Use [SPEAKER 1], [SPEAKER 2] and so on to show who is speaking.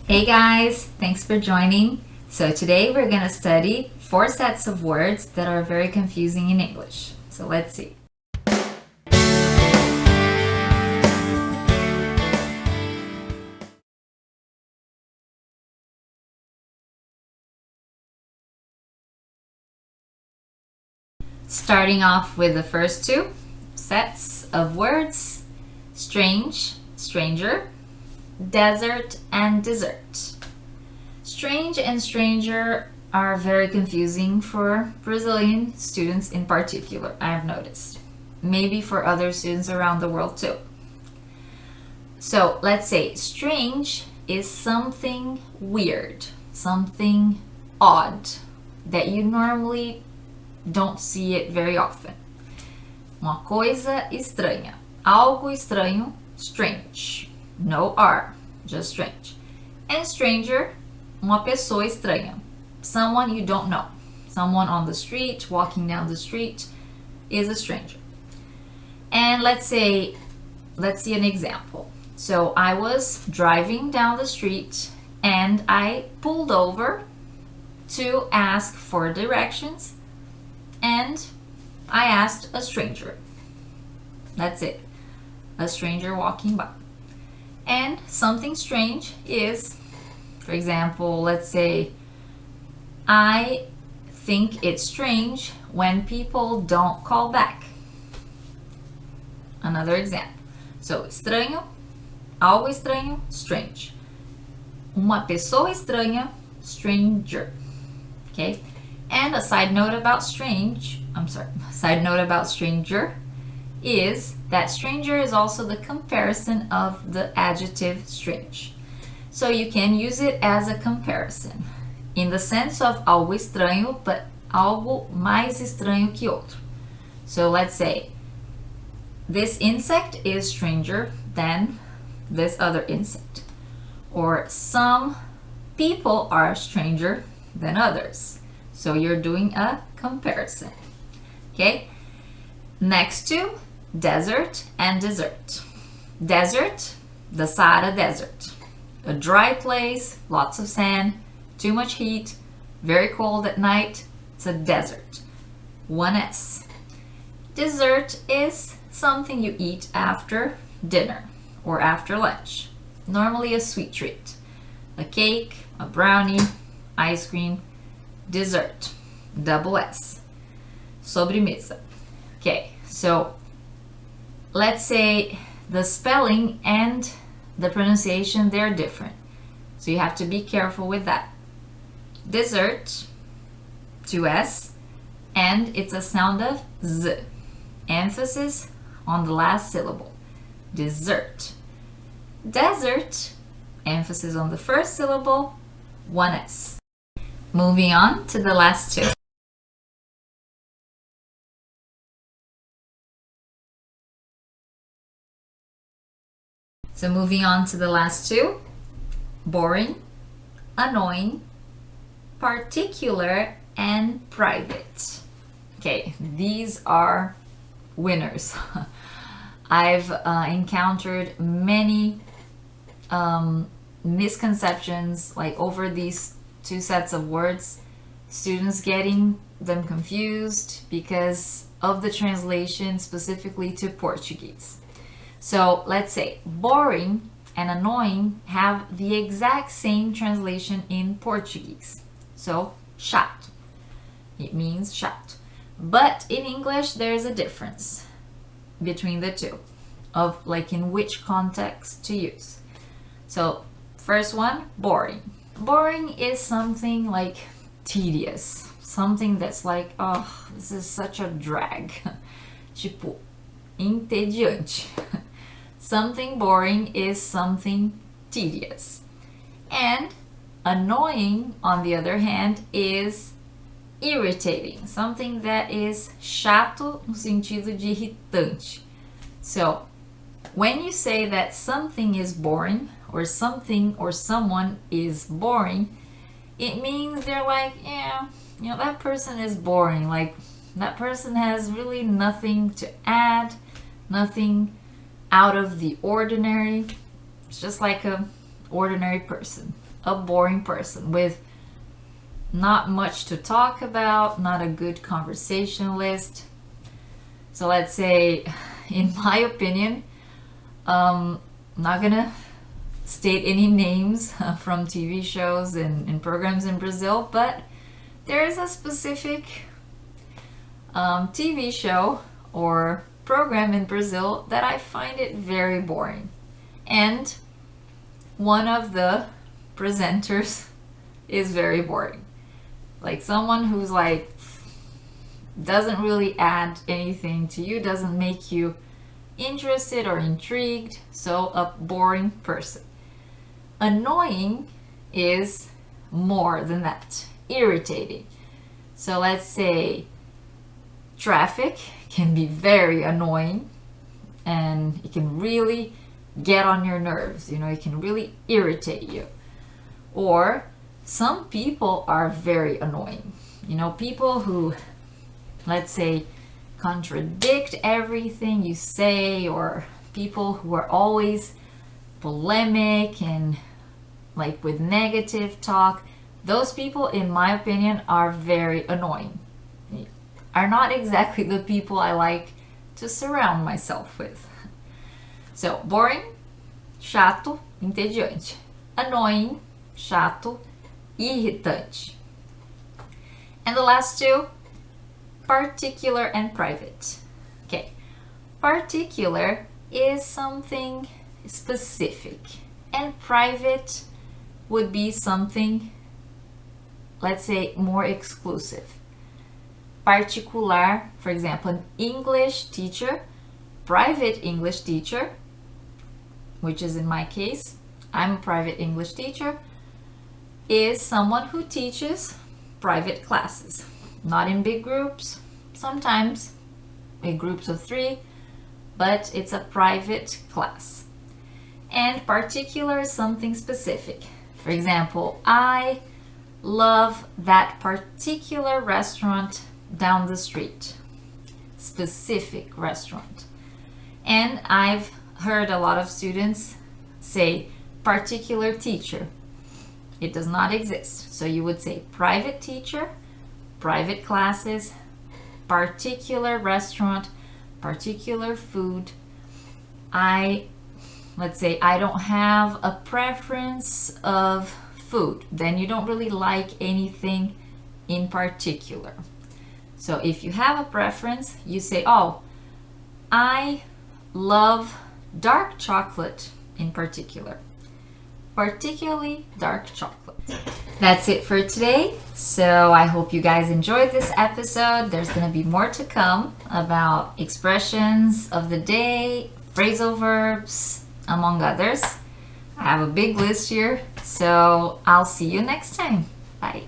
[SPEAKER 1] Hey guys, thanks for joining. So today we're going to study 4 sets of words that are very confusing in English. So let's see. Starting off with the first 2 sets of words: strange, stranger, desert, and dessert. Strange and stranger are very confusing for Brazilian students in particular, I've noticed. Maybe for other students around the world too. So let's say strange is something weird, something odd that you normally don't see it very often. Uma coisa estranha. Algo estranho, strange. No R, just strange. And stranger, uma pessoa estranha. Someone you don't know. Someone on the street, walking down the street, is a stranger. And let's see an example. So I was driving down the street and I pulled over to ask for directions, and I asked a stranger. That's it. A stranger walking by. And something strange is, for example, let's say, I think it's strange when people don't call back. Another example. So, estranho, algo estranho, strange. Uma pessoa estranha, stranger. Okay? And a side note about stranger is that stranger is also the comparison of the adjective strange. So you can use it as a comparison in the sense of algo estranho, but algo mais estranho que outro. So let's say this insect is stranger than this other insect. Or some people are stranger than others. So you're doing a comparison. Okay? Next to desert and dessert. Desert, the Sahara Desert. A dry place, lots of sand, too much heat, very cold at night. It's a desert. 1S. Dessert is something you eat after dinner or after lunch. Normally a sweet treat. A cake, a brownie, ice cream. Dessert. Double S. Sobremesa. Okay, so let's say the spelling and the pronunciation, they're different. So you have to be careful with that. Dessert, 2S, and it's a sound of Z. Emphasis on the last syllable. Dessert. Desert, emphasis on the first syllable, 1S. Moving on to the last 2. So moving on to the last 2. Boring, annoying, particular, and private. Okay, these are winners. I've encountered many misconceptions like over these 2 sets of words, students getting them confused because of the translation specifically to Portuguese. So let's say boring and annoying have the exact same translation in Portuguese. So chato, it means chato. But in English there's a difference between the two of like in which context to use. So first one, boring. Boring is something like tedious, something that's like, oh, this is such a drag. Tipo, entediante. Something boring is something tedious. And annoying, on the other hand, is irritating, something that is chato no sentido de irritante. So, when you say that something is boring, or something or someone is boring, it means they're like, yeah, you know, that person is boring. Like, that person has really nothing to add, nothing out of the ordinary. It's just like a ordinary person. a boring person with not much to talk about, not a good conversationalist. So let's say, in my opinion, not gonna state any names from TV shows and programs in Brazil, but there is a specific TV show or program in Brazil that I find it very boring. And one of the presenters is very boring. Like someone who's like, doesn't really add anything to you, doesn't make you interested or intrigued, so a boring person. Annoying is more than that, irritating. So let's say traffic can be very annoying and it can really get on your nerves, it can really irritate you. Or some people are very annoying, people who, let's say, contradict everything you say, or people who are always polemic and like with negative talk. Those people, in my opinion, are very annoying. Are not exactly the people I like to surround myself with. So, boring, chato, entediante. Annoying, chato, irritante. And the last two, particular and private. Okay, particular is something specific, and private would be something, let's say, more exclusive. Particular, for example, an English teacher, private English teacher, which is in my case, I'm a private English teacher, is someone who teaches private classes. Not in big groups, sometimes in groups of 3, but it's a private class. And particular is something specific. For example, I love that particular restaurant down the street. Specific restaurant. And I've heard a lot of students say particular teacher. It does not exist. So you would say private teacher, private classes, particular restaurant, particular food. Let's say I don't have a preference of food, then you don't really like anything in particular. So if you have a preference, you say, oh, I love dark chocolate in particular. Particularly dark chocolate. That's it for today. So I hope you guys enjoyed this episode. There's going to be more to come about expressions of the day, phrasal verbs, among others. I have a big list here, so I'll see you next time. Bye.